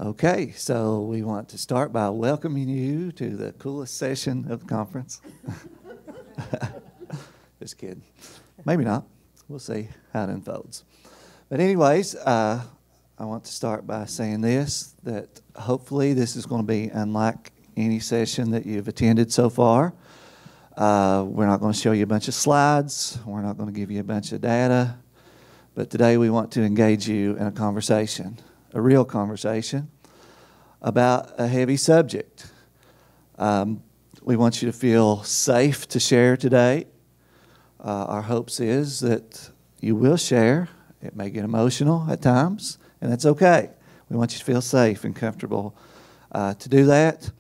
Okay, so we want to start by welcoming you to the coolest session of the conference. Just kidding. Maybe not. We'll see how it unfolds. But anyways, I want to start by saying this, that hopefully this is going to be unlike any session that you've attended so far. We're not going to show you a bunch of slides. We're not going to give you a bunch of data. But today we want to engage you in a conversation, a real conversation about a heavy subject. We want you to feel safe to share today. Our hopes is that you will share. It may get emotional at times, and that's okay. We want you to feel safe and comfortable to do that.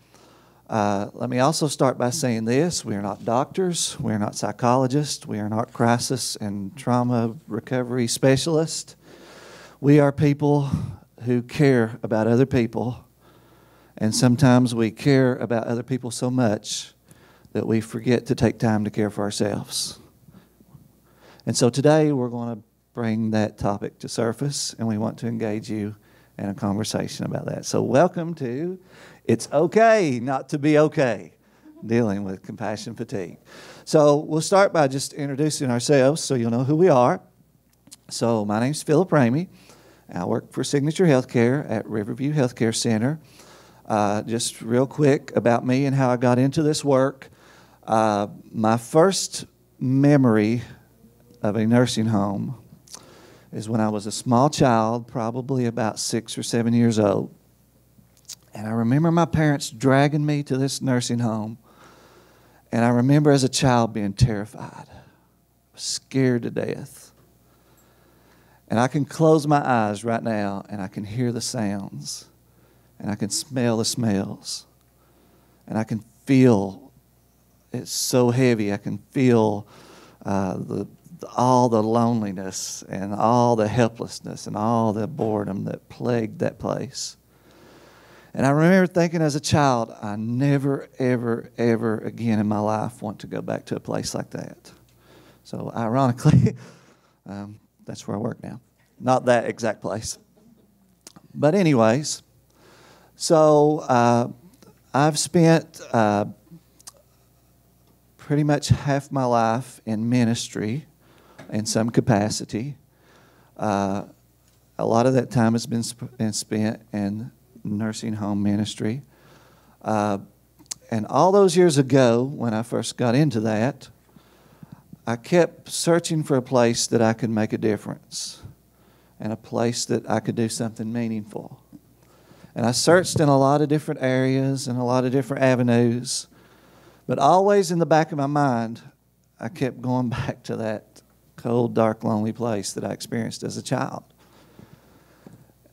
Let me also start by saying this. We are not doctors. We are not psychologists. We are not crisis and trauma recovery specialists. We are people who care about other people, and sometimes we care about other people so much that we forget to take time to care for ourselves. And so today we're going to bring that topic to surface, and we want to engage you in a conversation about that. So welcome to It's Okay Not to Be Okay, dealing with compassion fatigue. So we'll start by just introducing ourselves so you'll know who we are. So my name's Phillip Ramey. I work for Signature Healthcare at Riverview Healthcare Center. Just real quick about me and how I got into this work. My first memory of a nursing home is when I was a small child, probably about 6 or 7 years old. And I remember my parents dragging me to this nursing home. And I remember as a child being terrified, scared to death. And I can close my eyes right now and I can hear the sounds. And I can smell the smells. And I can feel, it's so heavy, I can feel all the loneliness and all the helplessness and all the boredom that plagued that place. And I remember thinking as a child, I never, ever, ever again in my life want to go back to a place like that. So ironically, that's where I work now. Not that exact place. But anyways, so I've spent pretty much half my life in ministry in some capacity. A lot of that time has been spent in nursing home ministry. And all those years ago, when I first got into that, I kept searching for a place that I could make a difference and a place that I could do something meaningful. And I searched in a lot of different areas and a lot of different avenues, but always in the back of my mind, I kept going back to that cold, dark, lonely place that I experienced as a child.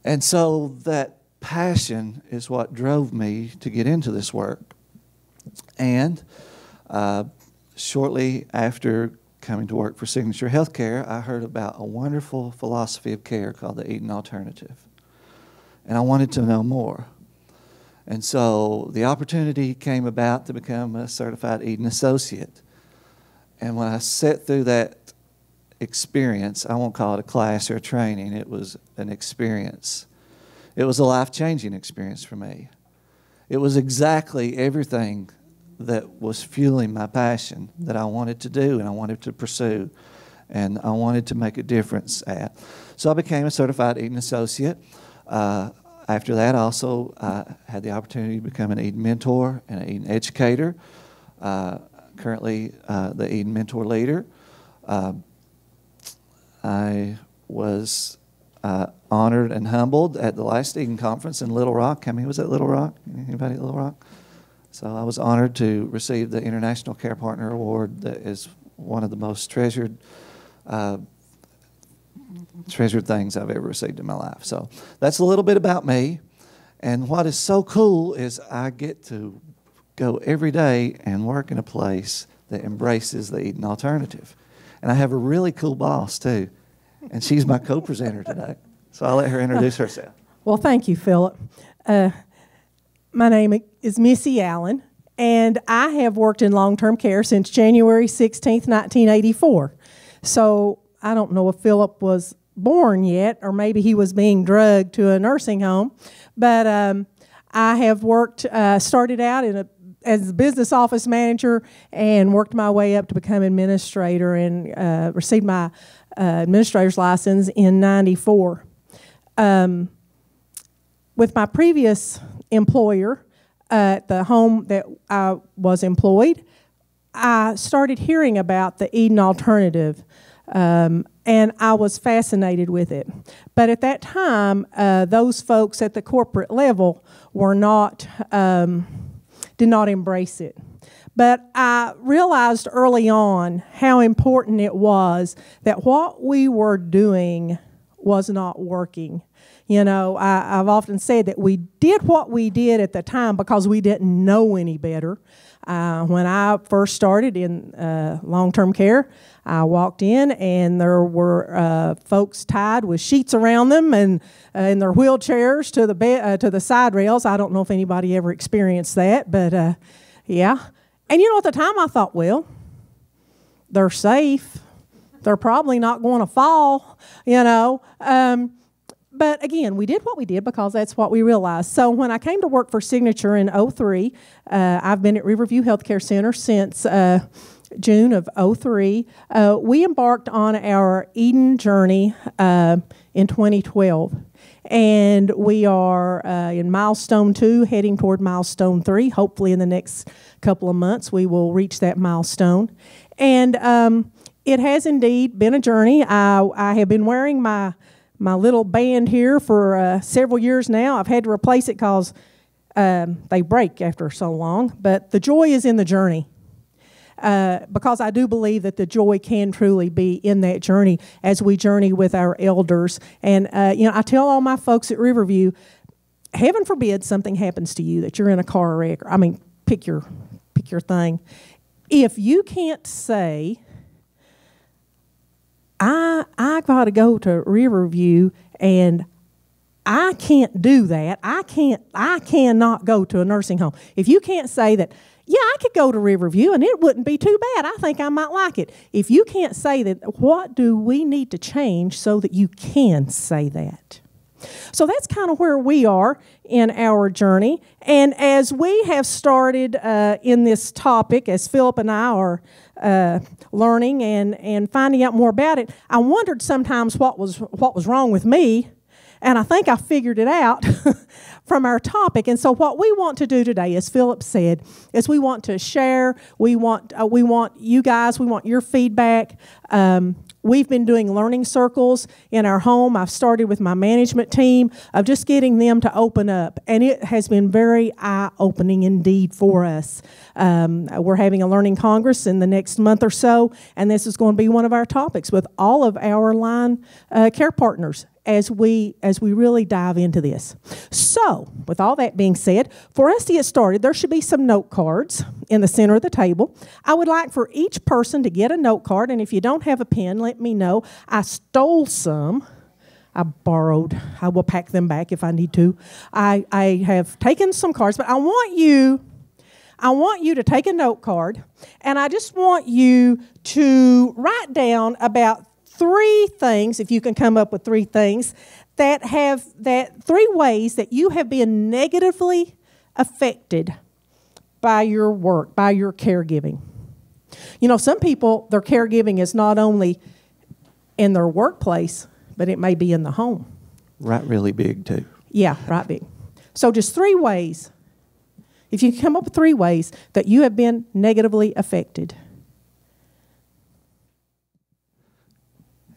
And so that passion is what drove me to get into this work. And shortly after coming to work for Signature Healthcare, I heard about a wonderful philosophy of care called the Eden Alternative. And I wanted to know more. And so the opportunity came about to become a certified Eden Associate. And when I sat through that experience, I won't call it a class or a training, it was an experience. It was a life-changing experience for me. It was exactly everything that was fueling my passion that I wanted to do and I wanted to pursue and I wanted to make a difference at. So I became a certified Eden Associate. After that, I also had the opportunity to become an Eden mentor and an Eden educator. Currently, the Eden mentor leader. I was honored and humbled at the last Eden conference in Little Rock. How many was at Little Rock? Anybody at Little Rock? So I was honored to receive the International Care Partner Award. That is one of the most treasured things I've ever received in my life. So that's a little bit about me. And what is so cool is I get to go every day and work in a place that embraces the Eden Alternative. And I have a really cool boss, too. And she's my co-presenter today. So I'll let her introduce herself. Well, thank you, Phillip. My name is Missy Allen, and I have worked in long-term care since January 16th, 1984. So I don't know if Phillip was born yet, or maybe he was being drugged to a nursing home. But I have worked, started out as a business office manager and worked my way up to become administrator and received my administrator's license in '94. With my previous employer at the home that I was employed, I started hearing about the Eden Alternative, and I was fascinated with it. But at that time, those folks at the corporate level were not, did not embrace it. But I realized early on how important it was that what we were doing was not working. You know, I've often said that we did what we did at the time because we didn't know any better. When I first started in long-term care, I walked in and there were folks tied with sheets around them and in their wheelchairs to the side rails. I don't know if anybody ever experienced that, but yeah. And you know, at the time I thought, well, they're safe. They're probably not going to fall, you know. But again, we did what we did because that's what we realized. So when I came to work for Signature in '03, I've been at Riverview Healthcare Center since June of '03. We embarked on our Eden journey in 2012. And we are in milestone 2, heading toward milestone 3. Hopefully in the next couple of months we will reach that milestone. And it has indeed been a journey. I have been wearing my little band here for several years now. I've had to replace it because they break after so long. But the joy is in the journey. Because I do believe that the joy can truly be in that journey as we journey with our elders. And, you know, I tell all my folks at Riverview, heaven forbid something happens to you, that you're in a car wreck. I mean, pick your thing. If you can't say, I got to go to Riverview and I can't do that. I cannot go to a nursing home. If you can't say that, yeah, I could go to Riverview and it wouldn't be too bad. I think I might like it. If you can't say that, what do we need to change so that you can say that? So that's kind of where we are in our journey. And as we have started in this topic, as Phillip and I are learning and finding out more about it, I wondered sometimes what was wrong with me. And I think I figured it out from our topic. And so what we want to do today, as Phillip said, is we want to share. We want you guys, we want your feedback. We've been doing learning circles in our home. I've started with my management team of just getting them to open up. And it has been very eye-opening indeed for us. We're having a learning congress in the next month or so, and this is going to be one of our topics with all of our line care partners as we really dive into this. So, with all that being said, for us to get started, there should be some note cards in the center of the table. I would like for each person to get a note card, and if you don't have a pen, let me know. I stole some. I borrowed. I will pack them back if I need to. I have taken some cards, but I want you to take a note card, and I just want you to write down about 3 things, if you can come up with 3 things, that 3 ways that you have been negatively affected by your work, by your caregiving. You know, some people, their caregiving is not only in their workplace, but it may be in the home. Right, really big too. Yeah, right big. So just 3 ways. If you can come up with 3 ways that you have been negatively affected.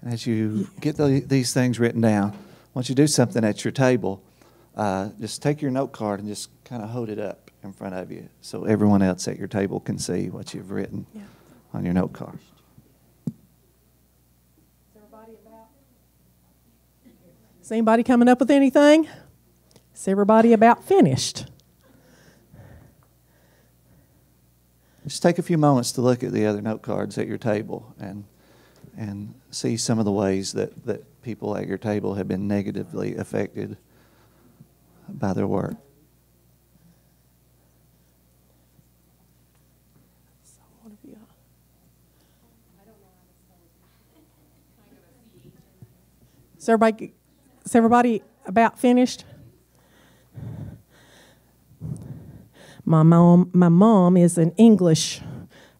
As you get these things written down, once you do something at your table, just take your note card and just kind of hold it up in front of you so everyone else at your table can see what you've written on your note card. Is anybody coming up with anything? Is everybody about finished? Just take a few moments to look at the other note cards at your table and see some of the ways that people at your table have been negatively affected by their work. Is everybody about finished? My mom is an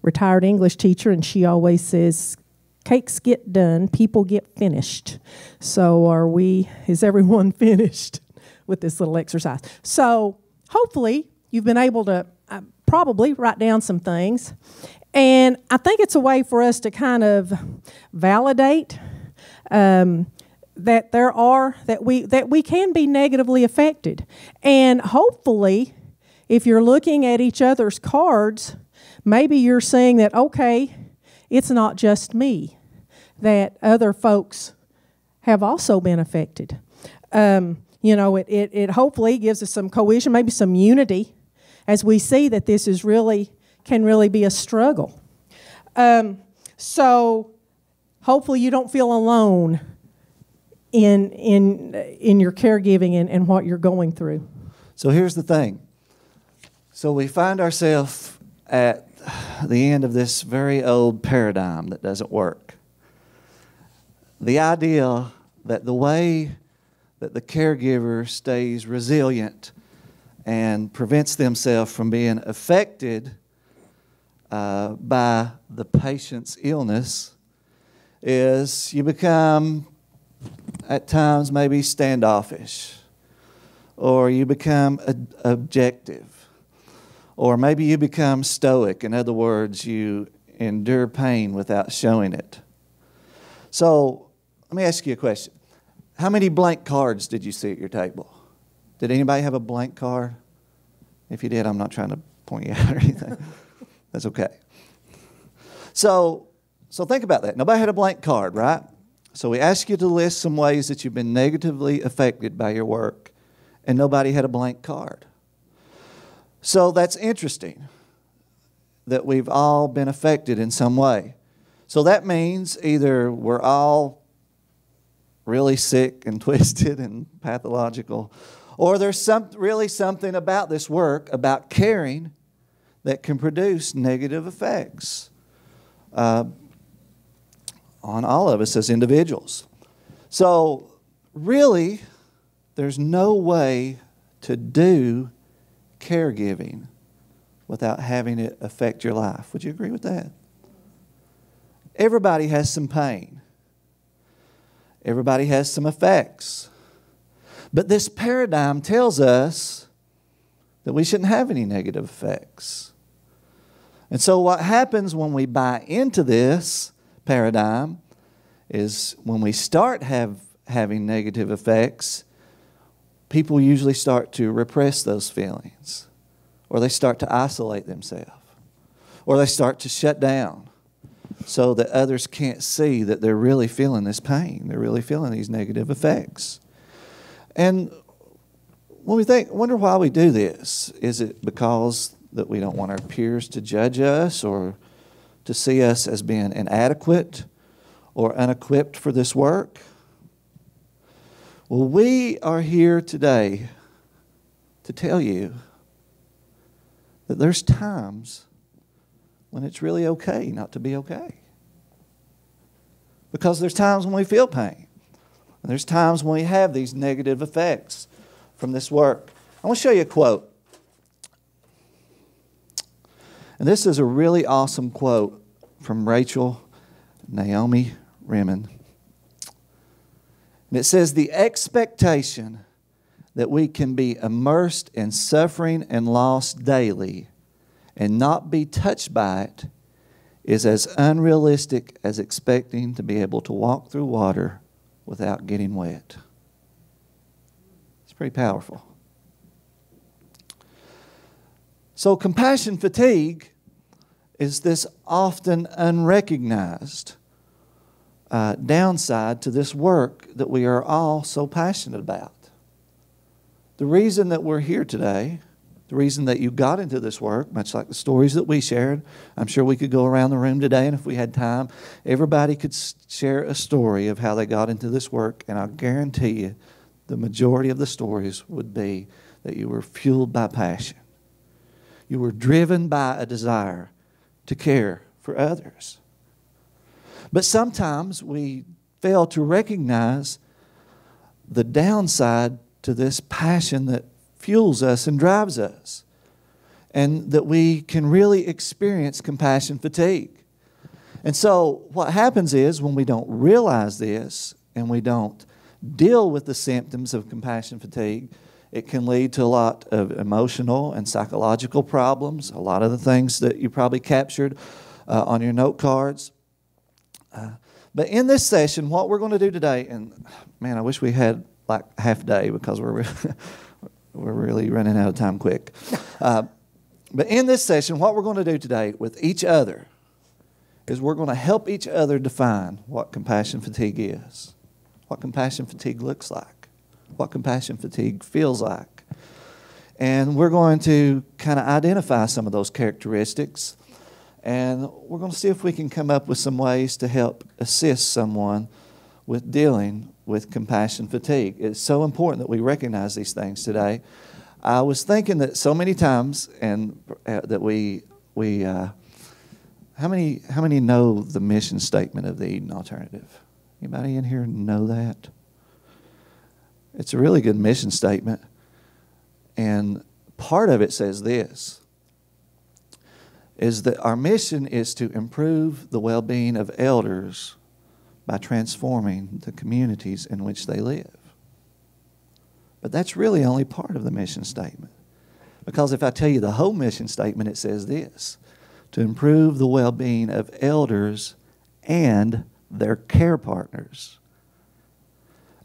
retired English teacher, and she always says, cakes get done, people get finished. So is everyone finished with this little exercise? So hopefully you've been able to probably write down some things. And I think it's a way for us to kind of validate that we can be negatively affected. And hopefully, if you're looking at each other's cards, maybe you're saying that, okay, it's not just me, that other folks have also been affected. It hopefully gives us some cohesion, maybe some unity, as we see that this can really be a struggle. So hopefully you don't feel alone in your caregiving and what you're going through. So here's the thing. So we find ourselves at the end of this very old paradigm that doesn't work. The idea that the way that the caregiver stays resilient and prevents themselves from being affected by the patient's illness is you become, at times, maybe standoffish, or you become objective, or maybe you become stoic. In other words, you endure pain without showing it. So let me ask you a question. How many blank cards did you see at your table? Did anybody have a blank card? If you did, I'm not trying to point you out or anything. That's okay. So think about that. Nobody had a blank card, right? So we asked you to list some ways that you've been negatively affected by your work, and nobody had a blank card. So that's interesting that we've all been affected in some way. So that means either we're all really sick and twisted and pathological, or there's really something about this work, about caring, that can produce negative effects on all of us as individuals. So really, there's no way to do caregiving without having it affect your life. Would you agree with that? Everybody has some pain. Everybody has some effects. But this paradigm tells us that we shouldn't have any negative effects. And so what happens when we buy into this paradigm is when we start having negative effects, people usually start to repress those feelings, or they start to isolate themselves, or they start to shut down so that others can't see that they're really feeling this pain. They're really feeling these negative effects. And when we wonder why we do this, is it because that we don't want our peers to judge us or to see us as being inadequate or unequipped for this work? Well, we are here today to tell you that there's times when it's really okay not to be okay. Because there's times when we feel pain. And there's times when we have these negative effects from this work. I want to show you a quote. And this is a really awesome quote from Rachel Naomi Remen. And it says, "The expectation that we can be immersed in suffering and loss daily and not be touched by it is as unrealistic as expecting to be able to walk through water without getting wet." It's pretty powerful. So compassion fatigue is this often unrecognized downside to this work that we are all so passionate about. The reason that we're here today, the reason that you got into this work, much like the stories that we shared, I'm sure we could go around the room today, and if we had time, everybody could share a story of how they got into this work, and I guarantee you the majority of the stories would be that you were fueled by passion. You were driven by a desire to care for others. But sometimes we fail to recognize the downside to this passion that fuels us and drives us, and that we can really experience compassion fatigue. And so what happens is when we don't realize this and we don't deal with the symptoms of compassion fatigue, it can lead to a lot of emotional and psychological problems, a lot of the things that you probably captured on your note cards. But in this session, what we're going to do today, and man, I wish we had like half a day because we're really running out of time quick. But in this session, what we're going to do today with each other is we're going to help each other define what compassion fatigue is, what compassion fatigue looks like, what compassion fatigue feels like. And we're going to kind of identify some of those characteristics, and we're going to see if we can come up with some ways to help assist someone with dealing with compassion fatigue. It's so important that we recognize these things today. I was thinking that so many times, and that we how many know the mission statement of the Eden Alternative? Anybody in here know that? It's a really good mission statement, and part of it says this, is that our mission is to improve the well-being of elders by transforming the communities in which they live. But that's really only part of the mission statement. Because if I tell you the whole mission statement, it says this: to improve the well-being of elders and their care partners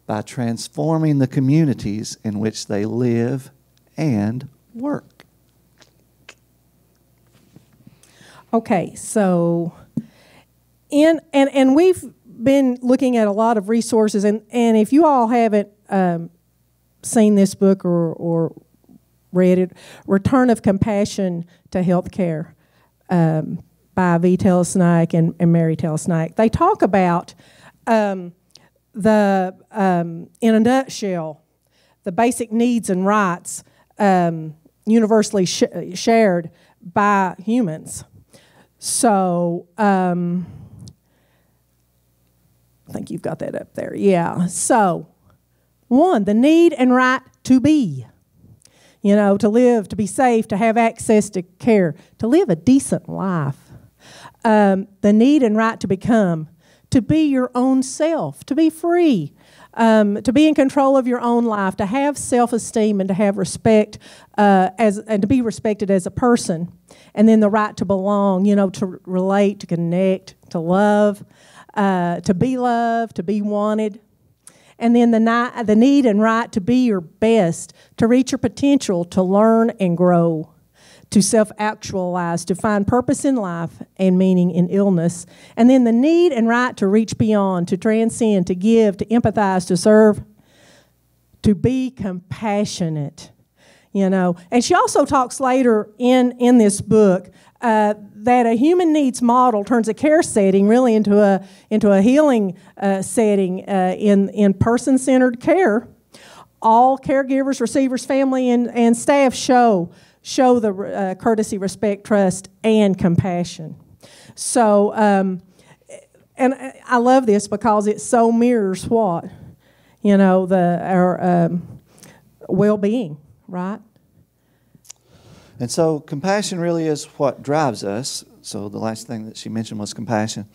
by transforming the communities in which they live and work. Okay, so and we've been looking at a lot of resources, and if you all haven't seen this book or read it, Return of Compassion to Healthcare by V. Telesnaik and Mary Telesnaik. They talk about in a nutshell, the basic needs and rights universally shared by humans. So I think you've got that up there. Yeah. So 1, the need and right to be. You know, to live, to be safe, to have access to care, to live a decent life. The need and right to become, to be your own self, to be free, to be in control of your own life, to have self-esteem and to have respect and to be respected as a person. And then the right to belong, you know, to relate, to connect, to love, to be loved, to be wanted. And then the need and right to be your best, to reach your potential, to learn and grow, to self-actualize, to find purpose in life and meaning in illness. And then the need and right to reach beyond, to transcend, to give, to empathize, to serve, to be compassionate. You know, and she also talks later in this book that a human needs model turns a care setting really into a healing setting in person-centered care. All caregivers, receivers, family, and staff show the courtesy, respect, trust, and compassion. So, and I love this because it so mirrors what, you know, our well-being. Right? And so compassion really is what drives us. So the last thing that she mentioned was compassion.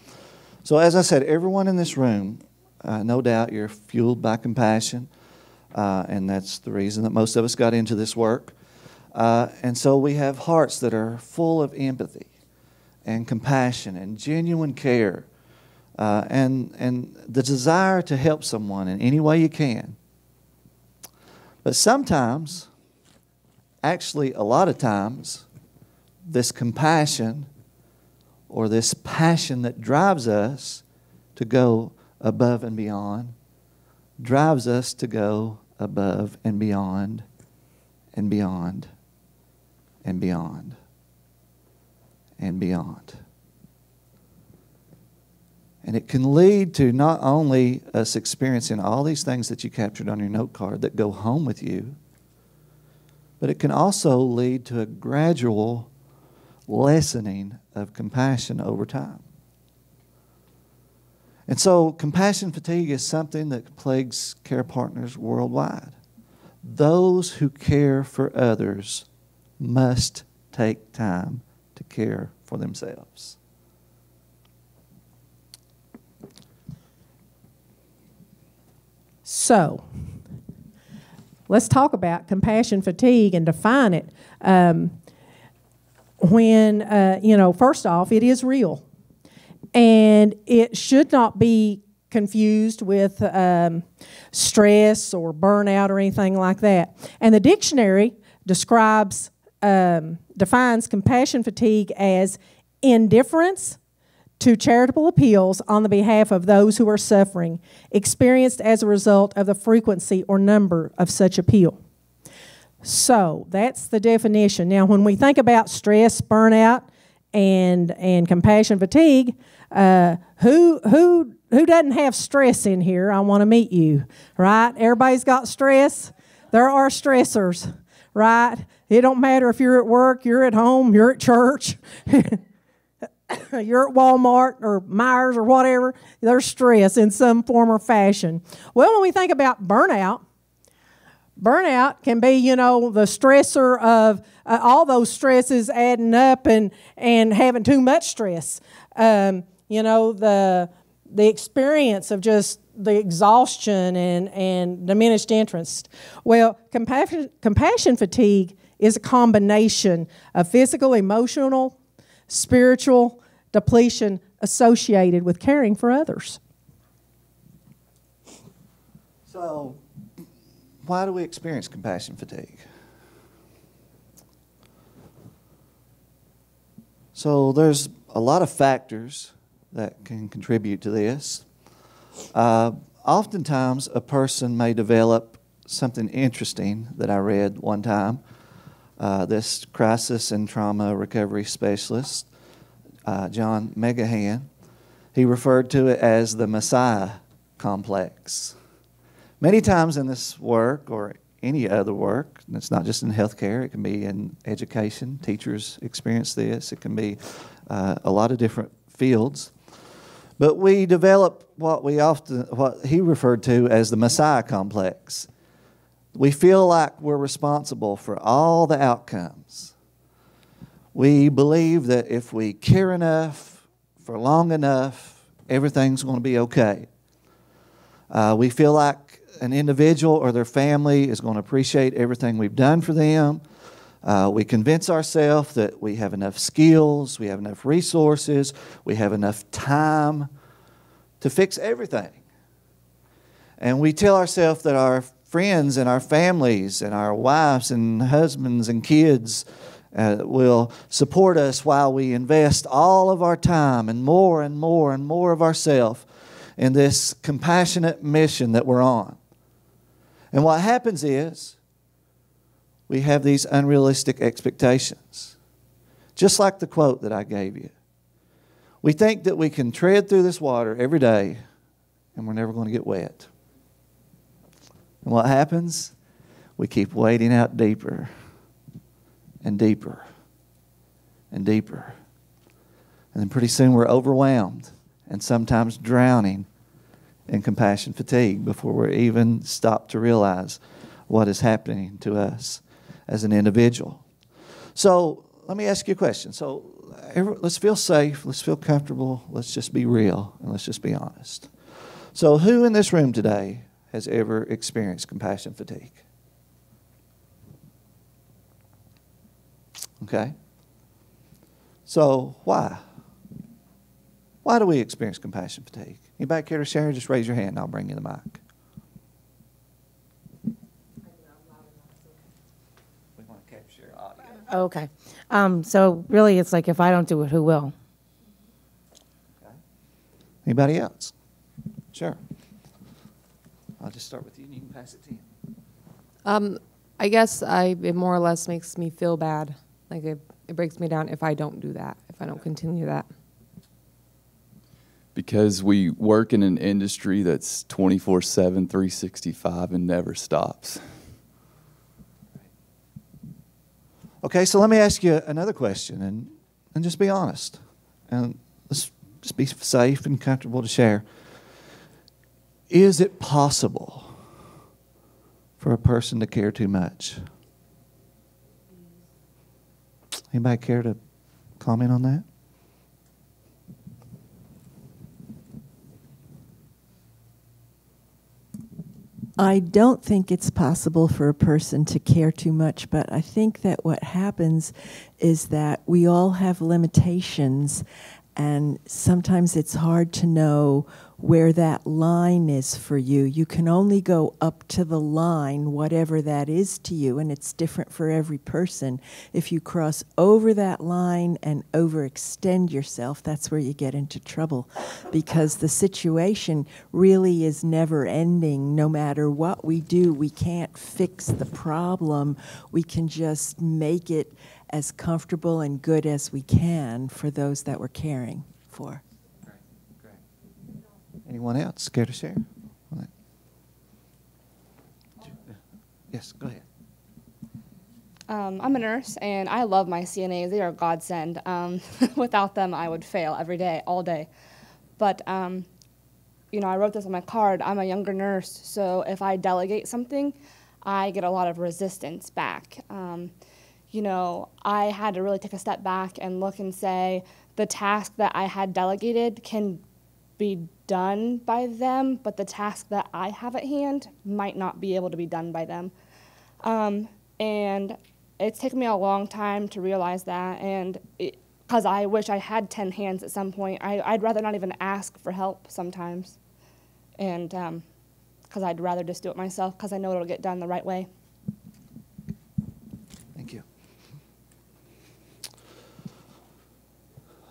So as I said, everyone in this room, no doubt you're fueled by compassion. And that's the reason that most of us got into this work. And so we have hearts that are full of empathy and compassion and genuine care. And the desire to help someone in any way you can. But sometimes, actually, a lot of times, this compassion or this passion that drives us to go above and beyond drives us to go above and beyond and beyond and beyond and beyond. And it can lead to not only us experiencing all these things that you captured on your note card that go home with you, but it can also lead to a gradual lessening of compassion over time. And so compassion fatigue is something that plagues care partners worldwide. Those who care for others must take time to care for themselves. So, let's talk about compassion fatigue and define it. First off, it is real. And it should not be confused with stress or burnout or anything like that. And the dictionary defines compassion fatigue as indifference to charitable appeals on the behalf of those who are suffering, experienced as a result of the frequency or number of such appeal. So that's the definition. Now, when we think about stress, burnout, and compassion fatigue, who doesn't have stress in here? I want to meet you, right? Everybody's got stress. There are stressors, right? It don't matter if you're at work, you're at home, you're at church, you're at Walmart or Myers or whatever. There's stress in some form or fashion. Well, when we think about burnout can be, the stressor of all those stresses adding up and having too much stress. The experience of just the exhaustion and diminished interest. Well, compassion fatigue is a combination of physical, emotional, spiritual depletion associated with caring for others. So, why do we experience compassion fatigue? So there's a lot of factors that can contribute to this. Oftentimes, a person may develop something interesting that I read one time. This crisis and trauma recovery specialist, John Megahan, he referred to it as the Messiah complex. Many times in this work or any other work, and it's not just in healthcare, it can be in education. Teachers experience this. It can be a lot of different fields. But we develop what he referred to as the Messiah complex. We feel like we're responsible for all the outcomes. We believe that if we care enough for long enough, everything's going to be okay. We feel like an individual or their family is going to appreciate everything we've done for them. We convince ourselves that we have enough skills, we have enough resources, we have enough time to fix everything. And we tell ourselves that our friends and our families and our wives and husbands and kids will support us while we invest all of our time and more and more and more of ourselves in this compassionate mission that we're on. And what happens is we have these unrealistic expectations. Just like the quote that I gave you. We think that we can tread through this water every day and we're never going to get wet. And what happens? We keep wading out deeper and deeper and deeper. And then pretty soon we're overwhelmed and sometimes drowning in compassion fatigue before we're even stopped to realize what is happening to us as an individual. So let me ask you a question. So let's feel safe, let's feel comfortable, let's just be real, and let's just be honest. So who in this room today has ever experienced compassion fatigue? Okay. So why? Why do we experience compassion fatigue? Anybody care to share? Just raise your hand and I'll bring you the mic. We want to capture audio. Okay. So really it's like if I don't do it, who will? Okay. Anybody else? Sure. I'll just start with you and you can pass it to him. I guess it more or less makes me feel bad. Like it breaks me down if I don't do that, if I don't continue that. Because we work in an industry that's 24/7, 365 and never stops. Okay, so let me ask you another question and just be honest. And let's just be safe and comfortable to share. Is it possible for a person to care too much? Anybody care to comment on that? I don't think it's possible for a person to care too much, but I think that what happens is that we all have limitations, and sometimes it's hard to know where that line is for you. You can only go up to the line, whatever that is to you, and it's different for every person. If you cross over that line and overextend yourself, that's where you get into trouble, because the situation really is never ending. No matter what we do, we can't fix the problem. We can just make it as comfortable and good as we can for those that we're caring for. Anyone else care to share? Yes, go ahead. I'm a nurse, and I love my CNAs. They are a godsend. Without them, I would fail every day, all day. But, you know, I wrote this on my card. I'm a younger nurse, so if I delegate something, I get a lot of resistance back. You know, I had to really take a step back and look and say, the task that I had delegated can be done by them, but the task that I have at hand might not be able to be done by them. And it's taken me a long time to realize that, and because I wish I had 10 hands at some point. I'd rather not even ask for help sometimes, and because I'd rather just do it myself, because I know it'll get done the right way. Thank you.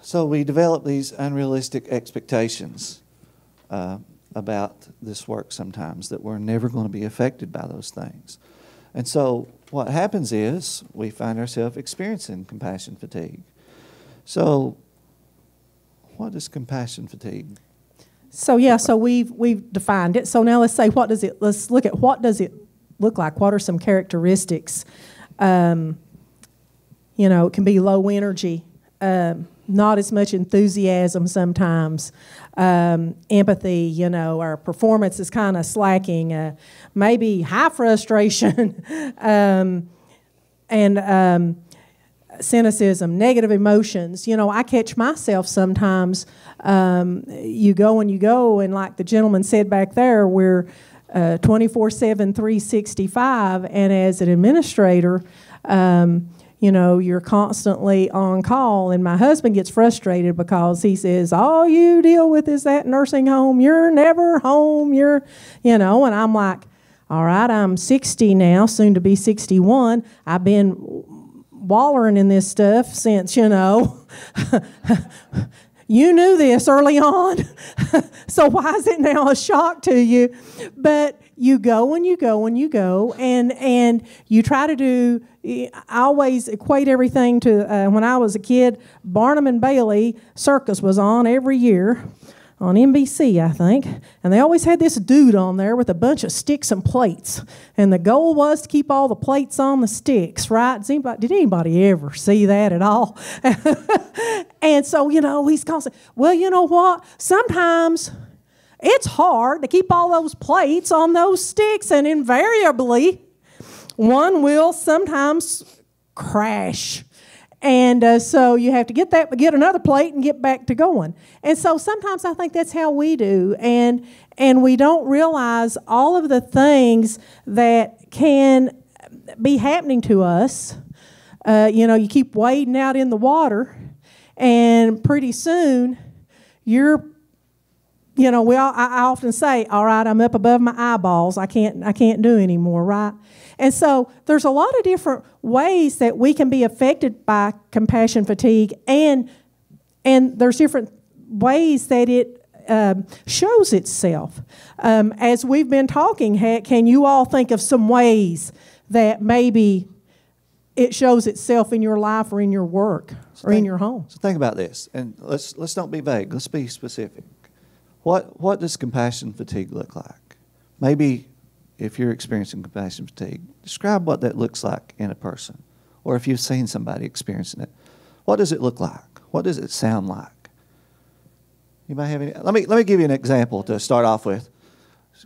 So we develop these unrealistic expectations about this work sometimes, that we're never going to be affected by those things. And so what happens is we find ourselves experiencing compassion fatigue. So what is compassion fatigue? So yeah, so we've defined it. So now let's look at what does it look like? What are some characteristics? You know, it can be low energy, not as much enthusiasm sometimes, empathy, you know, our performance is kind of slacking, maybe high frustration, and cynicism, negative emotions. You know, I catch myself sometimes, you go, and like the gentleman said back there, we're 24/7, 365, and as an administrator, you know, you're constantly on call, and my husband gets frustrated because he says, all you deal with is that nursing home. You're never home. You know, and I'm like, all right, I'm 60 now, soon to be 61. I've been wallering in this stuff since, you know, you knew this early on. So why is it now a shock to you? But you go and you go and you go, and you try to do. I always equate everything to when I was a kid. Barnum and Bailey Circus was on every year on NBC, I think, and they always had this dude on there with a bunch of sticks and plates, and the goal was to keep all the plates on the sticks, right? Did anybody ever see that at all? And so, you know, he's constantly, well, you know what? Sometimes it's hard to keep all those plates on those sticks, and invariably, one will sometimes crash. And so you have to get another plate and get back to going. And so sometimes I think that's how we do. And we don't realize all of the things that can be happening to us. You know, you keep wading out in the water, and pretty soon I often say, all right, I'm up above my eyeballs. I can't do anymore, right? And so there's a lot of different ways that we can be affected by compassion fatigue, and there's different ways that it shows itself. As we've been talking, can you all think of some ways that maybe it shows itself in your life or in your work or in your home? So think about this, and let's don't be vague. Let's be specific. What does compassion fatigue look like? Maybe if you're experiencing compassion fatigue, describe what that looks like in a person, or if you've seen somebody experiencing it. What does it look like? What does it sound like? Anybody have any? Let me give you an example to start off with.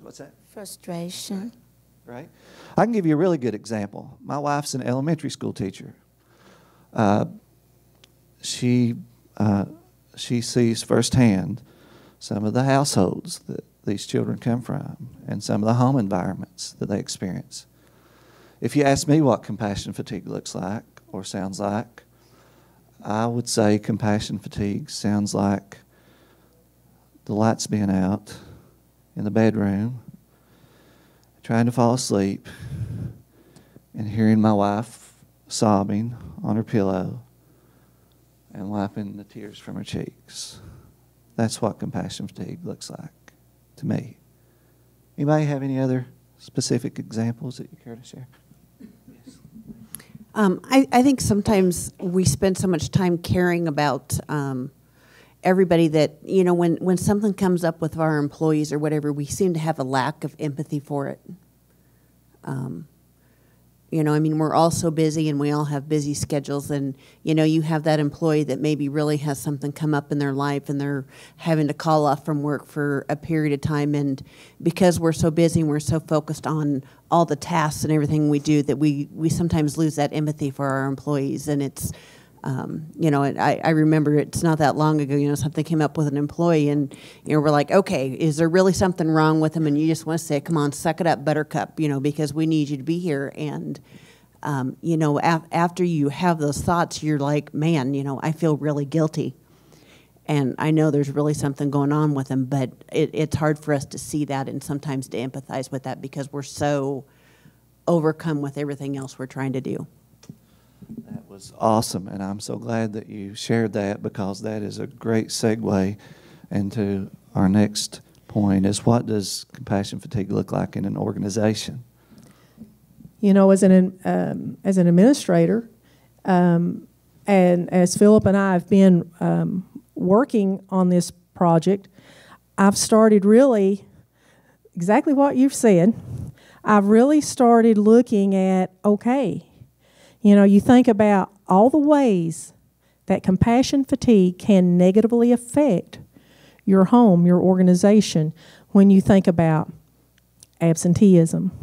What's that? Frustration. Right. I can give you a really good example. My wife's an elementary school teacher. She sees firsthand some of the households that these children come from and some of the home environments that they experience. If you ask me what compassion fatigue looks like or sounds like, I would say compassion fatigue sounds like the lights being out in the bedroom, trying to fall asleep, and hearing my wife sobbing on her pillow and wiping the tears from her cheeks. That's what compassion fatigue looks like to me. Anybody have any other specific examples that you care to share? I think sometimes we spend so much time caring about everybody that, you know, when something comes up with our employees or whatever, we seem to have a lack of empathy for it. You know, I mean, we're all so busy and we all have busy schedules, and, you know, you have that employee that maybe really has something come up in their life and they're having to call off from work for a period of time, and because we're so busy and we're so focused on all the tasks and everything we do that we sometimes lose that empathy for our employees. And it's, you know, I remember it's not that long ago, you know, something came up with an employee and, you know, we're like, okay, is there really something wrong with him? And you just want to say, come on, suck it up, buttercup, you know, because we need you to be here. And, you know, after you have those thoughts, you're like, man, you know, I feel really guilty. And I know there's really something going on with him, but it's hard for us to see that and sometimes to empathize with that because we're so overcome with everything else we're trying to do. That was awesome, and I'm so glad that you shared that, because that is a great segue into our next point, is what does compassion fatigue look like in an organization? You know, as an administrator, and as Phillip and I have been working on this project, I've started really exactly what you've said. I've really started looking at, okay, you know, you think about all the ways that compassion fatigue can negatively affect your home, your organization, when you think about absenteeism.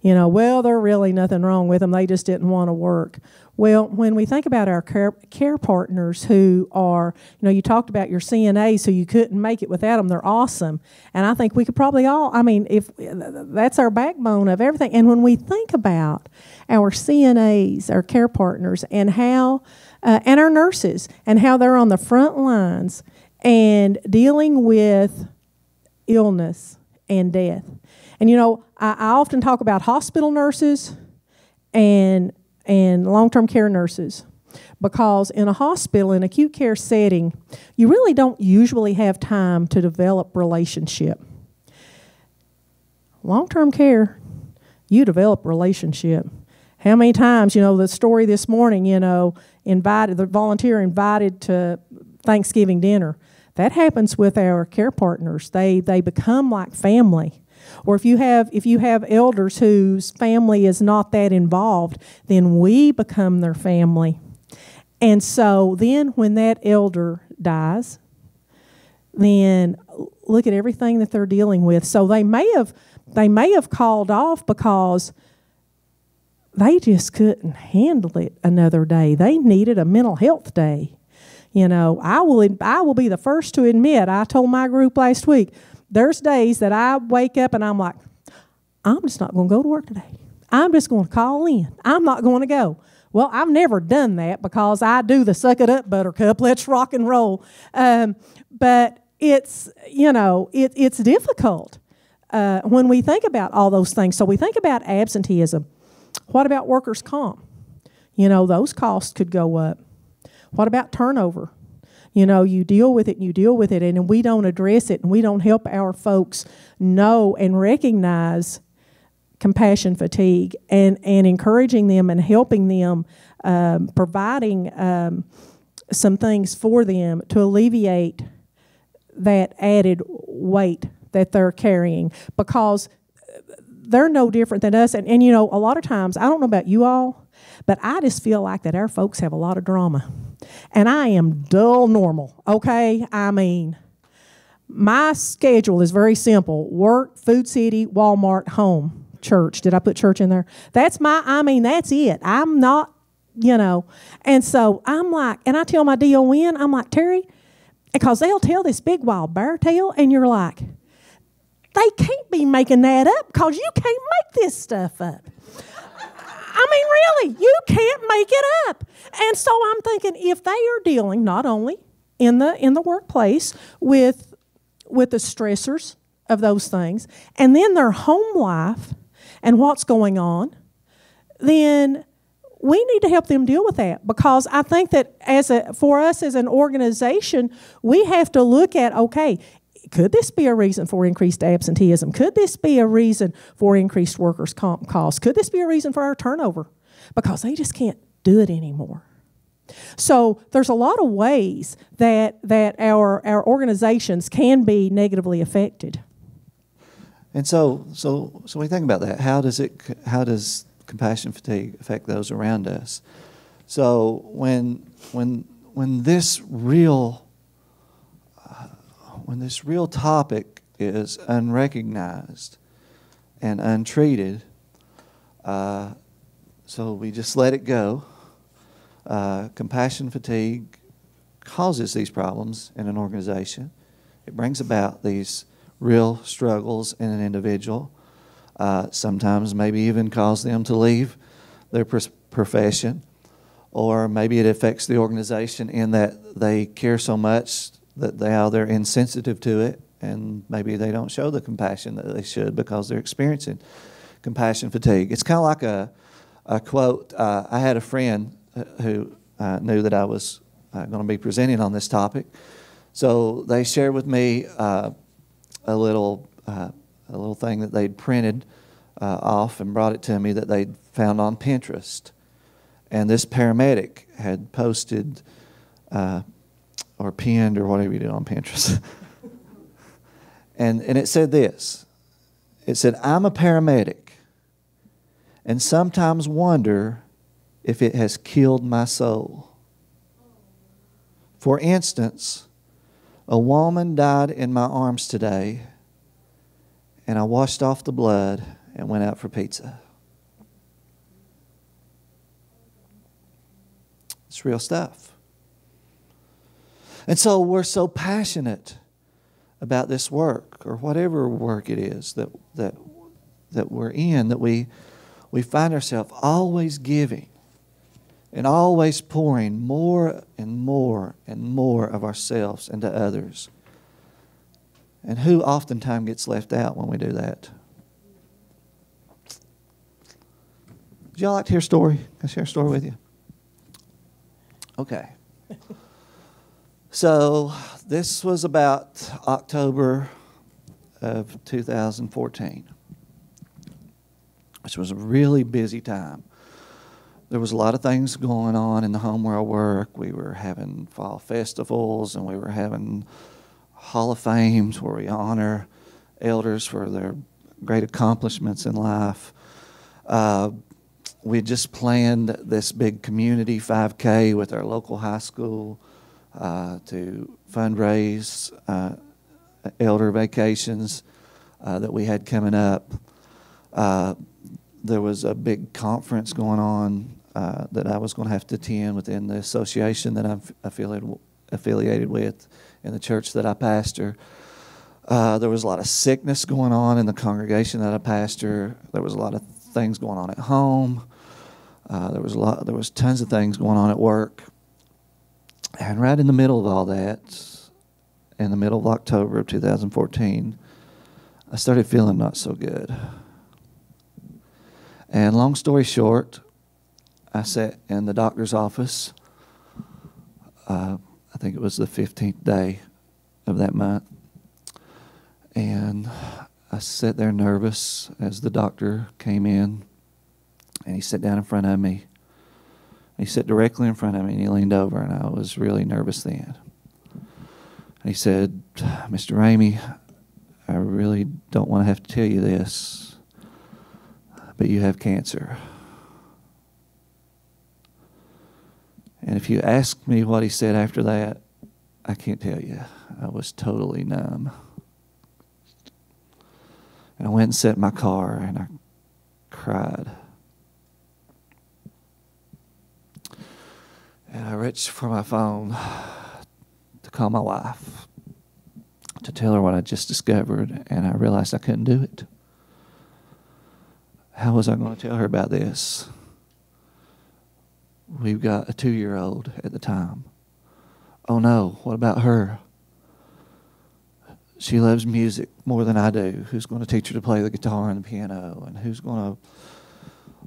You know, well, there's really nothing wrong with them. They just didn't want to work. Well, when we think about our care partners who are, you know, you talked about your CNAs who you couldn't make it without them. They're awesome. And I think we could probably all, I mean, if that's our backbone of everything. And when we think about our CNAs, our care partners, and how, and our nurses, and how they're on the front lines and dealing with illness and death. And, you know, I often talk about hospital nurses and long-term care nurses, because in a hospital, in acute care setting, you really don't usually have time to develop relationship. Long-term care, you develop relationship. How many times, you know, the story this morning, you know, the volunteer invited to Thanksgiving dinner. That happens with our care partners. They become like family. Or if you have elders whose family is not that involved, then we become their family. And so then when that elder dies, then look at everything that they're dealing with. So they may have called off because they just couldn't handle it another day. They needed a mental health day. You know, I will be the first to admit, I told my group last week, there's days that I wake up and I'm like, I'm just not going to go to work today. I'm just going to call in. I'm not going to go. Well, I've never done that because I do the suck it up, buttercup, let's rock and roll. But it's, you know, it's difficult when we think about all those things. So we think about absenteeism. What about workers' comp? You know, those costs could go up. What about turnover? You know, you deal with it and you deal with it, and we don't address it, and we don't help our folks know and recognize compassion fatigue and encouraging them and helping them, providing some things for them to alleviate that added weight that they're carrying, because they're no different than us. And you know, a lot of times, I don't know about you all, but I just feel like that our folks have a lot of drama. And I am dull normal, okay? I mean, My schedule is very simple: work, Food City, Walmart, home, church. Did I put church in there? That's it. I'm not, And so I'm like, and I tell my DON, I'm like, Terry, because they'll tell this big wild bear tale, and you're like, they can't be making that up because you can't make this stuff up. Really, you can't make it up. And so I'm thinking, if they are dealing not only in the workplace with the stressors of those things, and then their home life and what's going on, then we need to help them deal with that, because I think that for us as an organization, we have to look at, okay, could this be a reason for increased absenteeism? Could this be a reason for increased workers' comp costs? Could this be a reason for our turnover? Because they just can't do it anymore. So there's a lot of ways that our organizations can be negatively affected. And so we think about that. How does compassion fatigue affect those around us? So when this real topic is unrecognized and untreated, so we just let it go. Compassion fatigue causes these problems in an organization. It brings about these real struggles in an individual. Sometimes maybe even cause them to leave their profession, or maybe it affects the organization in that they care so much that they're insensitive to it, and maybe they don't show the compassion that they should because they're experiencing compassion fatigue. It's kind of like a quote. I had a friend who knew that I was going to be presenting on this topic, so they shared with me a little thing that they'd printed off and brought it to me that they'd found on Pinterest, and this paramedic had posted or pinned, or whatever you do on Pinterest. and it said this. It said, "I'm a paramedic and sometimes wonder if it has killed my soul. For instance, a woman died in my arms today, and I washed off the blood and went out for pizza." It's real stuff. And so we're so passionate about this work, or whatever work it is that we're in, that we find ourselves always giving and always pouring more and more and more of ourselves into others. And who oftentimes gets left out when we do that? Would y'all like to hear a story? Can I share a story with you? Okay. So this was about October of 2014, which was a really busy time. There was a lot of things going on in the home where I work. We were having fall festivals, and we were having Hall of Fames where we honor elders for their great accomplishments in life. We just planned this big community 5K with our local high school to fundraise elder vacations that we had coming up. There was a big conference going on that I was going to have to attend within the association that I'm affiliated with in the church that I pastor. There was a lot of sickness going on in the congregation that I pastor. There was a lot of things going on at home. There was tons of things going on at work. And right in the middle of all that, in the middle of October of 2014, I started feeling not so good. And long story short, I sat in the doctor's office. I think it was the 15th day of that month. And I sat there nervous as the doctor came in. And he sat down in front of me. He sat directly in front of me, and he leaned over, and I was really nervous then. And he said, "Mr. Ramey, I really don't want to have to tell you this, but you have cancer." And if you ask me what he said after that, I can't tell you. I was totally numb. And I went and sat in my car and I cried. And I reached for my phone to call my wife, to tell her what I just discovered, and I realized I couldn't do it. How was I going to tell her about this? We've got a 2-year-old at the time. Oh no, what about her? She loves music more than I do. Who's going to teach her to play the guitar and the piano? And who's going to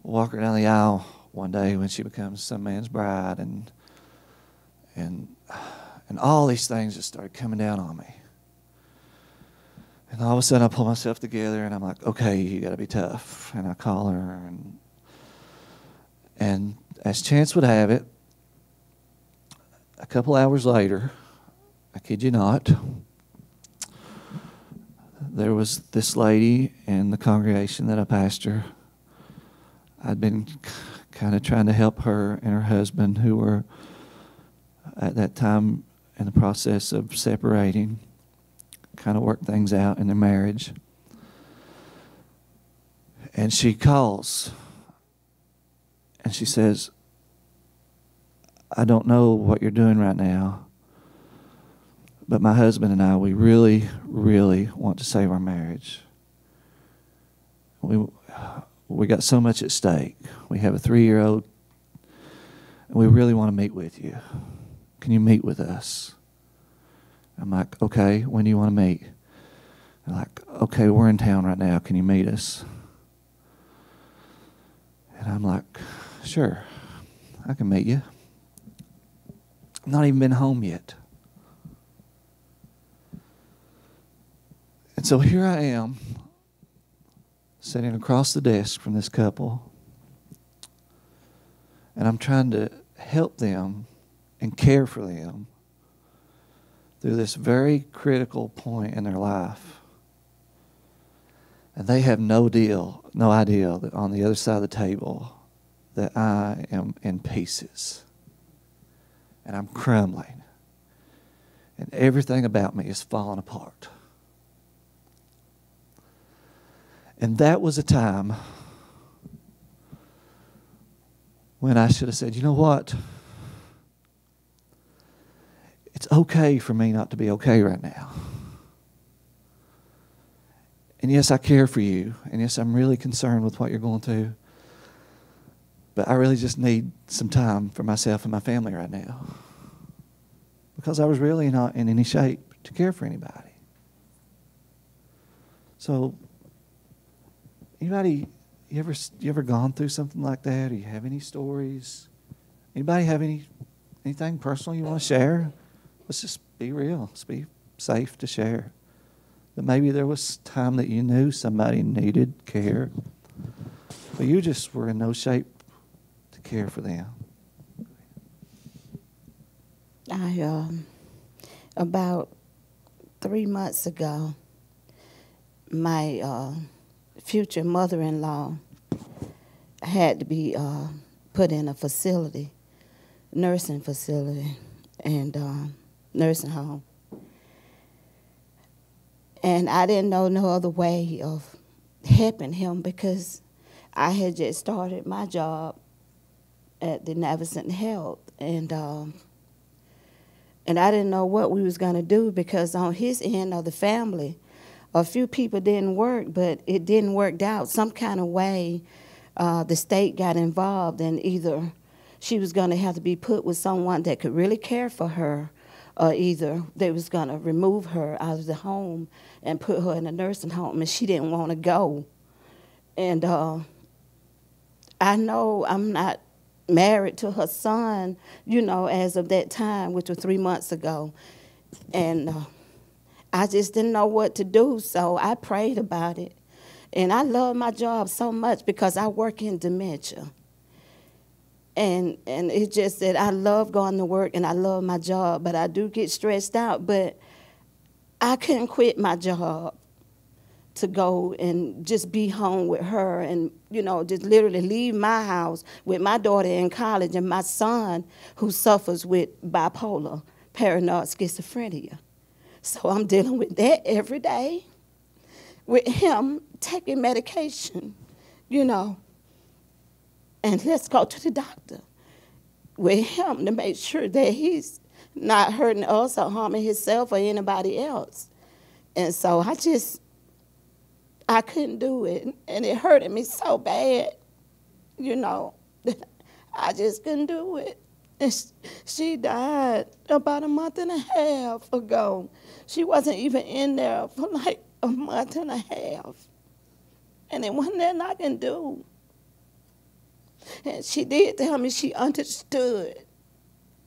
walk her down the aisle one day when she becomes some man's bride? And all these things just started coming down on me. And all of a sudden I pull myself together and I'm like, okay, you got to be tough. And I call her. And as chance would have it, a couple hours later, I kid you not, there was this lady in the congregation that I pastor. I'd been kind of trying to help her and her husband, who were at that time in the process of separating, kind of work things out in their marriage. And she calls and she says, I don't know what you're doing right now, but my husband and I, we really, really want to save our marriage. We got so much at stake. We have a 3-year-old, and we really want to meet with you. Can you meet with us? I'm like, okay, when do you want to meet? They're like, okay, we're in town right now. Can you meet us? And I'm like, sure, I can meet you. I've not even been home yet. And so here I am, sitting across the desk from this couple, and I'm trying to help them and care for them through this very critical point in their life. And they have no idea that on the other side of the table that I am in pieces. And I'm crumbling. And everything about me is falling apart. And that was a time when I should have said, you know what? It's okay for me not to be okay right now. And yes, I care for you. And yes, I'm really concerned with what you're going through. But I really just need some time for myself and my family right now. Because I was really not in any shape to care for anybody. So, anybody, you ever gone through something like that? Do you have any stories? Anybody have anything personal you want to share? Let's just be real. Let's be safe to share. That maybe there was time that you knew somebody needed care, but you just were in no shape to care for them. About 3 months ago, my future mother-in-law had to be put in a facility, nursing facility, and nursing home. And I didn't know no other way of helping him because I had just started my job at the Navigant Health, and I didn't know what we was going to do because on his end of the family, a few people didn't work, but it didn't work out. Some kind of way, the state got involved, and either she was going to have to be put with someone that could really care for her, or either they was going to remove her out of the home and put her in a nursing home, and she didn't want to go. And I know I'm not married to her son, you know, as of that time, which was 3 months ago. And I just didn't know what to do, so I prayed about it. And I love my job so much because I work in dementia. And it's just that I love going to work and I love my job, but I do get stressed out. But I couldn't quit my job to go and just be home with her and, you know, just literally leave my house with my daughter in college and my son who suffers with bipolar paranoid schizophrenia. So I'm dealing with that every day, with him taking medication, you know. And let's go to the doctor with him to make sure that he's not hurting us or harming himself or anybody else. And so I couldn't do it. And it hurted me so bad, you know, I just couldn't do it. And she died about a month and a half ago. She wasn't even in there for like a month and a half. And it wasn't nothing I can do. And she did tell me she understood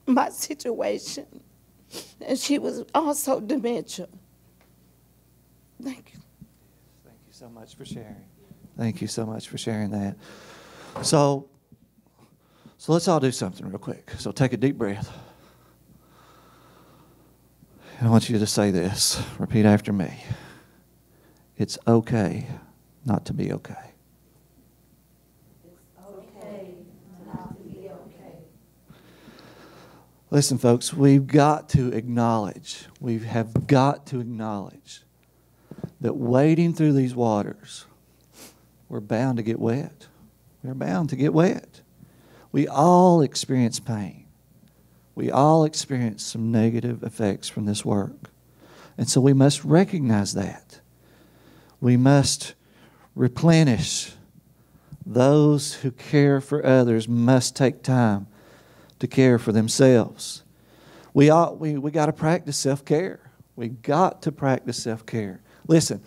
my situation. And she was also dementia. Thank you. Thank you so much for sharing. Thank you so much for sharing that. So let's all do something real quick. So take a deep breath. And I want you to say this. Repeat after me. It's okay not to be okay. It's okay not to be okay. Listen, folks, we have got to acknowledge that wading through these waters, we're bound to get wet. We're bound to get wet. We all experience pain. We all experience some negative effects from this work. And so we must recognize that. We must replenish. Those who care for others must take time to care for themselves. We got to practice self-care. We got to practice self-care. Listen,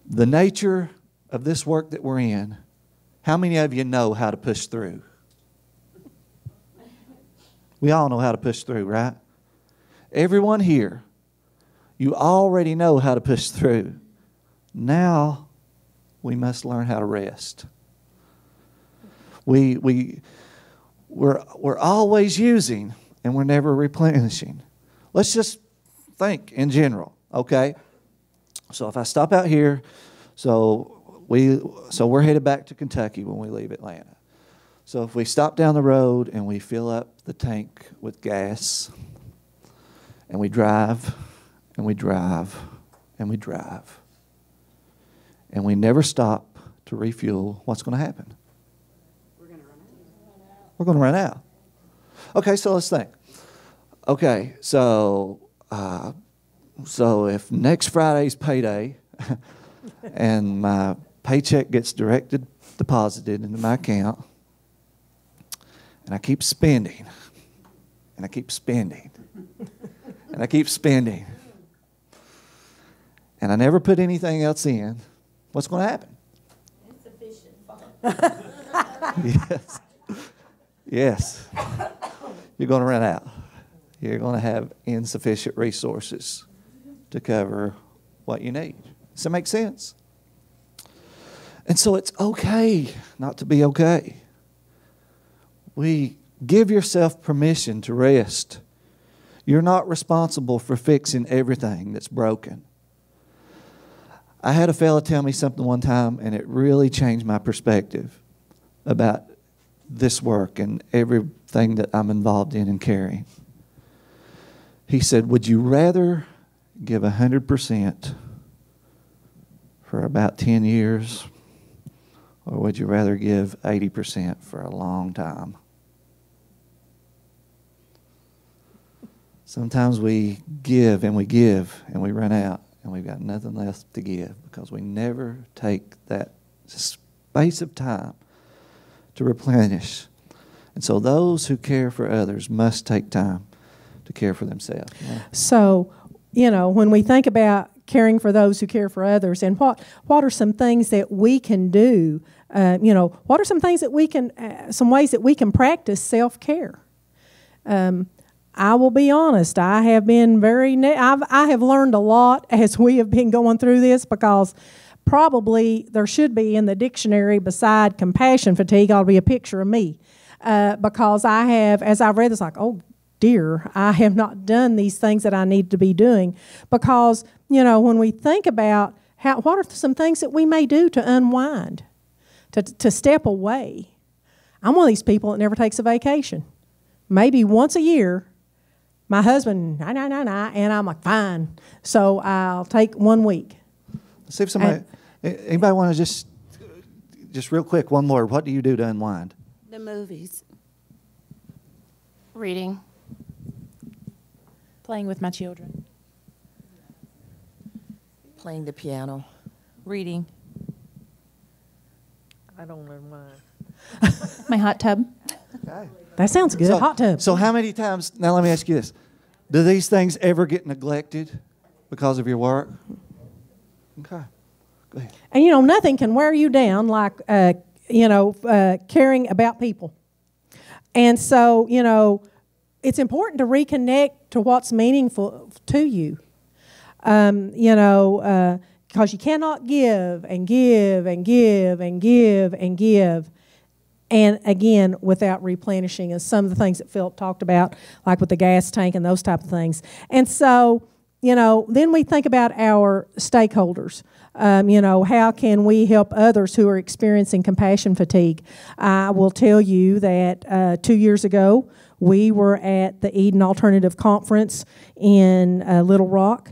the nature of this work that we're in, how many of you know how to push through? We all know how to push through, right? Everyone here, you already know how to push through. Now, we must learn how to rest. We're always using, and we're never replenishing. Let's just think in general, okay? So if I stop out here, so we're headed back to Kentucky when we leave Atlanta. So if we stop down the road and we fill up the tank with gas, and we drive, and we drive, and we drive, and we never stop to refuel, what's going to happen? We're going to run out. Okay, so let's think. Okay, so if next Friday's payday and my paycheck gets deposited into my account, and I keep spending, and I keep spending, and I keep spending, and I never put anything else in, what's going to happen? Insufficient. Yes. Yes. You're going to run out. You're going to have insufficient resources to cover what you need. Does that make sense? And so it's okay not to be okay. Give yourself permission to rest. You're not responsible for fixing everything that's broken. I had a fella tell me something one time, and it really changed my perspective about this work and everything that I'm involved in and caring. He said, would you rather give 100% for about 10 years, or would you rather give 80% for a long time? Sometimes we give and we run out, and we've got nothing left to give because we never take that space of time to replenish. And so those who care for others must take time to care for themselves. Yeah. So, when we think about caring for those who care for others, and what are some things that we can do? What are some things that we can, some ways that we can practice self-care? I will be honest. I have been I have learned a lot as we have been going through this, because probably there should be in the dictionary beside compassion fatigue ought to be a picture of me, because I have, as I've read this, like, oh dear, I have not done these things that I need to be doing. Because when we think about what are some things that we may do to unwind, to step away. I'm one of these people that never takes a vacation. Maybe once a year, my husband, nah, and I'm like, fine. So I'll take 1 week. Let's see if somebody, anybody want to just real quick, one more. What do you do to unwind? The movies. Reading. Playing with my children. Playing the piano. Reading. I don't unwind. My hot tub. Okay. That sounds good. Hot tub. So how many times, now let me ask you this. Do these things ever get neglected because of your work? Okay. Go ahead. And, nothing can wear you down like, caring about people. And so, it's important to reconnect to what's meaningful to you. Because you cannot give and give and give and give and give, and again, without replenishing, and some of the things that Phillip talked about, like with the gas tank and those type of things. And so, then we think about our stakeholders. How can we help others who are experiencing compassion fatigue? I will tell you that 2 years ago, we were at the Eden Alternative Conference in Little Rock,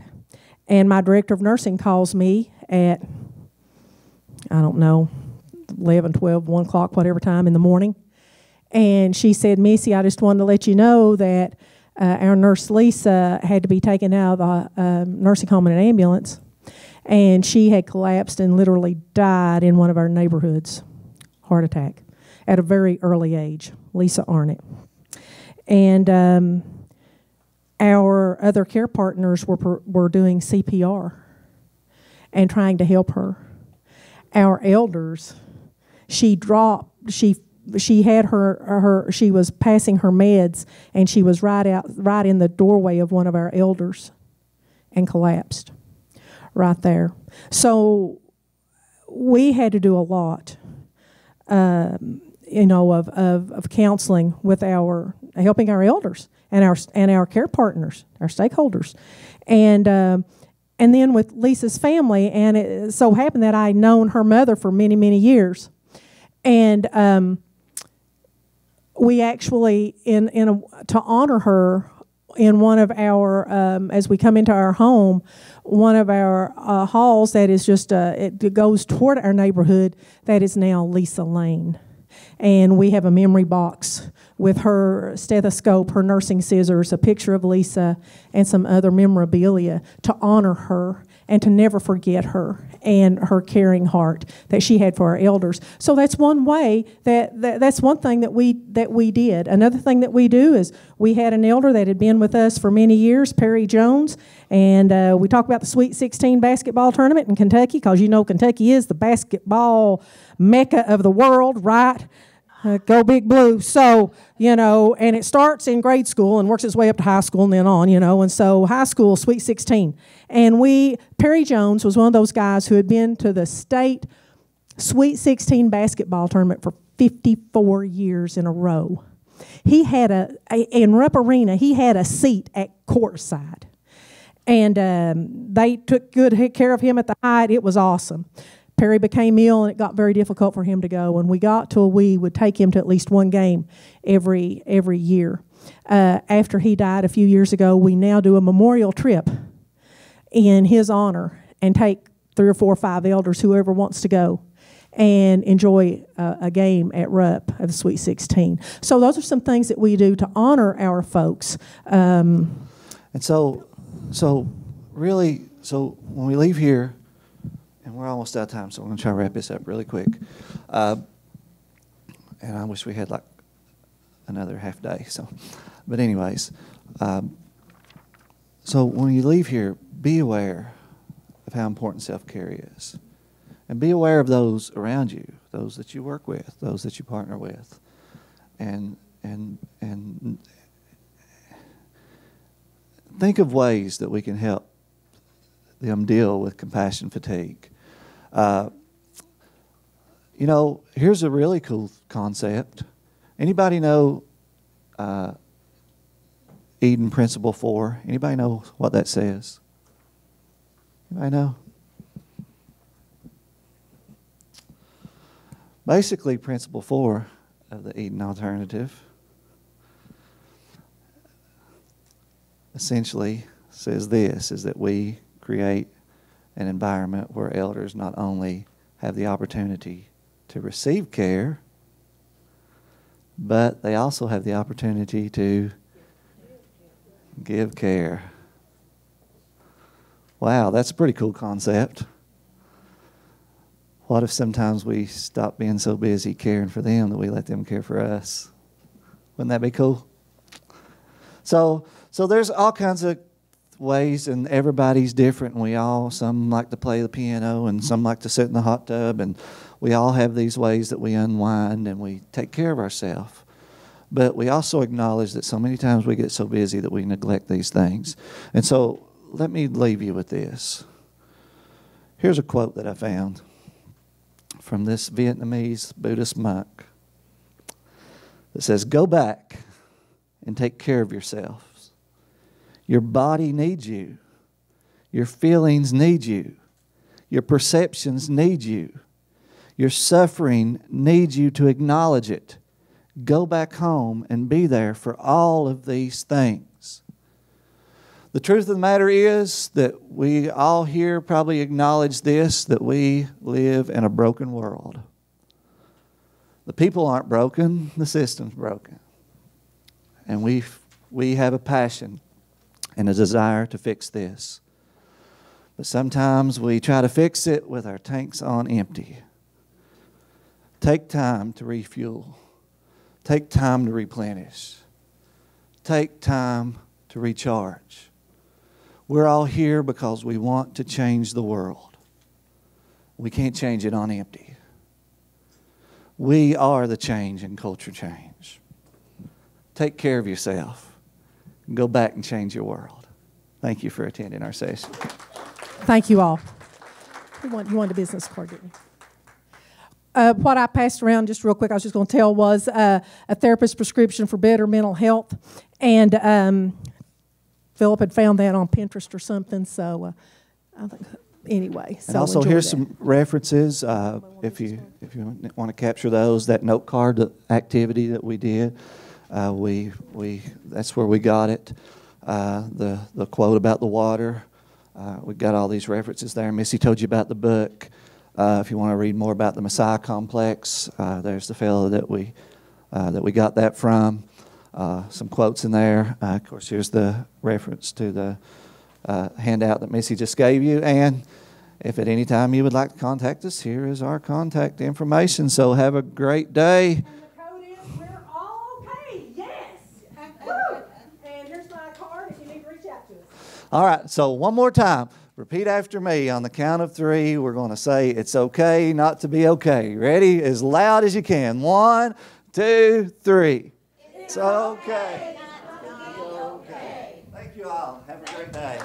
and my director of nursing calls me at, 11, 12, 1 o'clock, whatever time in the morning. And she said, Missy, I just wanted to let you know that our nurse Lisa had to be taken out of the nursing home in an ambulance. And she had collapsed and literally died in one of our neighborhoods, heart attack, at a very early age, Lisa Arnett. And our other care partners were doing CPR and trying to help her. Our elders, she had she was passing her meds, and she was right in the doorway of one of our elders and collapsed right there. So we had to do a lot, of counseling with helping our elders and our care partners, our stakeholders, and then with Lisa's family. And it so happened that I'd known her mother for many, many years, and we actually to honor her in one of our as we come into our home, one of our halls that is just it goes toward our neighborhood, that is now Lisa Lane. And we have a memory box with her stethoscope, her nursing scissors, a picture of Lisa, and some other memorabilia to honor her and to never forget her and her caring heart that she had for our elders. So that's one way that's one thing that we did. Another thing that we do is we had an elder that had been with us for many years, Perry Jones, and we talk about the Sweet 16 basketball tournament in Kentucky, because Kentucky is the basketball mecca of the world, right? Go Big Blue. So, and it starts in grade school and works its way up to high school and then on, and so high school, Sweet 16. And Perry Jones was one of those guys who had been to the state Sweet 16 basketball tournament for 54 years in a row. He had in Rupp Arena, he had a seat at courtside. And they took good care of him at the height. It was awesome. Perry became ill, and it got very difficult for him to go. And we would take him to at least one game every year. After he died a few years ago, we now do a memorial trip in his honor and take 3 or 4 or 5 elders, whoever wants to go, and enjoy a game at Rupp of the Sweet 16. So those are some things that we do to honor our folks. And so when we leave here, and we're almost out of time, so we're going to try to wrap this up really quick. And I wish we had like another half day. But anyways, so when you leave here, be aware of how important self-care is. And be aware of those around you, those that you work with, those that you partner with. And think of ways that we can help them deal with compassion fatigue. Here's a really cool concept. Anybody know Eden Principle 4? Anybody know what that says? Anybody know? Basically, Principle 4 of the Eden Alternative essentially says this, is that we create an environment where elders not only have the opportunity to receive care, but they also have the opportunity to give care. Wow, that's a pretty cool concept. What if sometimes we stop being so busy caring for them that we let them care for us? Wouldn't that be cool? So there's all kinds of ways, and everybody's different. And some like to play the piano, and some like to sit in the hot tub, and we all have these ways that we unwind and we take care of ourselves. But we also acknowledge that so many times we get so busy that we neglect these things. And so let me leave you with this. Here's a quote that I found from this Vietnamese Buddhist monk that says, "Go back and take care of yourselves. Your body needs you. Your feelings need you. Your perceptions need you. Your suffering needs you to acknowledge it. Go back home and be there for all of these things." The truth of the matter is that we all here probably acknowledge this, that we live in a broken world. The people aren't broken, the system's broken. And we have a passion and a desire to fix this. But sometimes we try to fix it with our tanks on empty. Take time to refuel. Take time to replenish. Take time to recharge. We're all here because we want to change the world. We can't change it on empty. We are the change in culture change. Take care of yourself. Go back and change your world. Thank you for attending our session. Thank you all. You wanted a business card, didn't you? What I passed around, just real quick, I was just going to tell, was a therapist's prescription for better mental health. And Phillip had found that on Pinterest or something. So I think, anyway. And also, here's some references. If you want to capture those, that note card activity that we did, that's where we got it. The quote about the water. We got all these references there. Missy told you about the book. If you want to read more about the Messiah complex, there's the fellow that we got that from. Some quotes in there. Of course, here's the reference to the handout that Missy just gave you. And if at any time you would like to contact us, here is our contact information. So have a great day. And the code is, we're all okay. Yes. Woo. And here's my card if you need to reach out to us. All right. So one more time. Repeat after me. On the count of 3, we're going to say it's okay not to be okay. Ready? As loud as you can. 1, 2, 3. It's okay not to be okay. Thank you all. Have a great day.